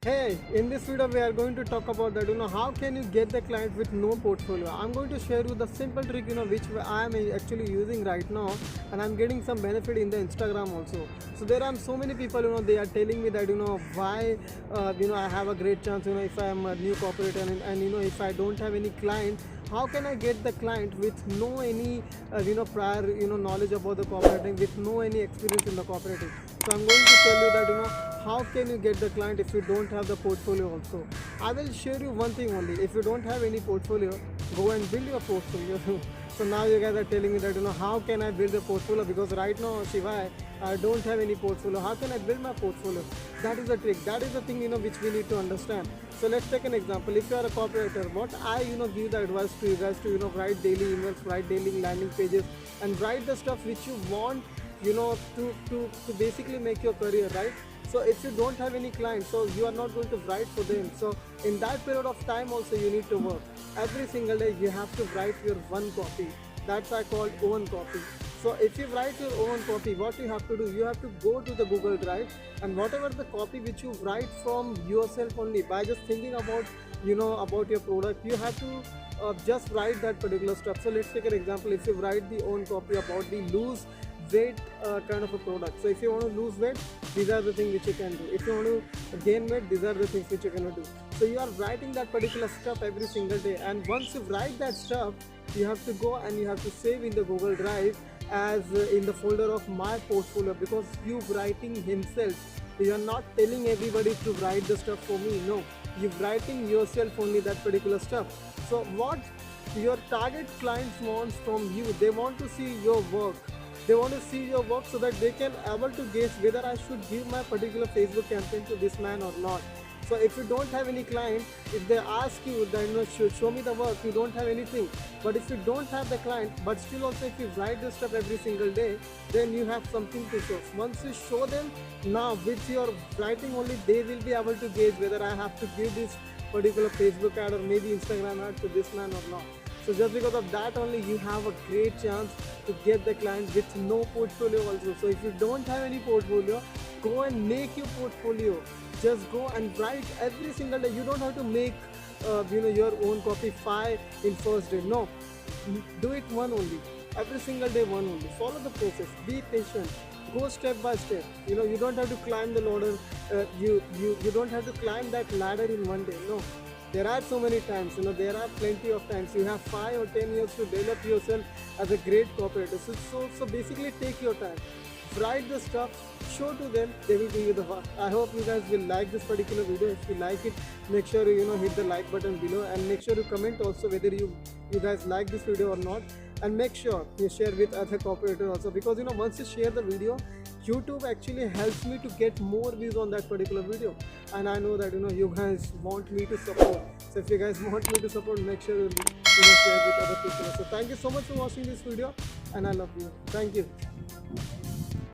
Hey, in this video we are going to talk about that how can you get the client with no portfolio. I'm going to share you the simple trick which I am actually using right now, and I'm getting some benefit in the Instagram also. So there are so many people they are telling me that why I have a great chance if I am a new corporate, and if I don't have any client, how can I get the client with no any prior knowledge about the cooperating, with no any experience in the cooperating. So I'm going to tell you that how can you get the client if you don't have the portfolio also. I will share you one thing only. If you don't have any portfolio, go and build your portfolio. So now you guys are telling me that how can I build a portfolio, because right now Shiva, I don't have any portfolio. How can I build my portfolio? That is the trick. That is the thing which we need to understand. So let's take an example. If you are a cooperator, what I give the advice to you guys to write daily emails, write daily landing pages, and write the stuff which you want to basically make your career, right? So if you don't have any clients, so you are not going to write for them. So in that period of time also you need to work. Every single day you have to write your one copy. That's I call own copy. So if you write your own copy, what you have to do, you have to go to the Google Drive, and whatever the copy which you write from yourself only, by just thinking about about your product, you have to just write that particular stuff. So let's take an example. If you write the own copy about the loose weight kind of a product, so if you want to lose weight, these are the things which you can do. If you want to gain weight, these are the things which you can do. So you are writing that particular stuff every single day, and once you write that stuff, you have to go and you have to save in the Google Drive as in the folder of my portfolio, because you writing himself. You are not telling everybody to write the stuff for me. No, you're writing yourself only that particular stuff. So what your target clients wants from you, they want to see your work. They want to see your work so that they can able to gauge whether I should give my particular Facebook campaign to this man or not. So if you don't have any client, if they ask you that show me the work, you don't have anything. But if you don't have the client, but still also if you write this stuff every single day, then you have something to show. Once you show them, now with your writing only, they will be able to gauge whether I have to give this particular Facebook ad or maybe Instagram ad to this man or not. So just because of that only, you have a great chance to get the client with no portfolio also. So if you don't have any portfolio, go and make your portfolio. Just go and write every single day. You don't have to make your own copy 5 in first day. No, do it one only. Every single day one only. Follow the process. Be patient. Go step by step. You don't have to climb the ladder. You don't have to climb that ladder in one day. No, there are so many times. There are plenty of times. You have 5 or 10 years to develop yourself as a great cooperator. So basically, take your time. Write the stuff, show to them, they will give you the work. I hope you guys will like this particular video. If you like it, make sure hit the like button below, and make sure you comment also whether you guys like this video or not, and make sure you share with other cooperators also, because once you share the video, YouTube actually helps me to get more views on that particular video, and I know that you guys want me to support. So if you guys want me to support, make sure you share with other people. So thank you so much for watching this video, and I love you. Thank you.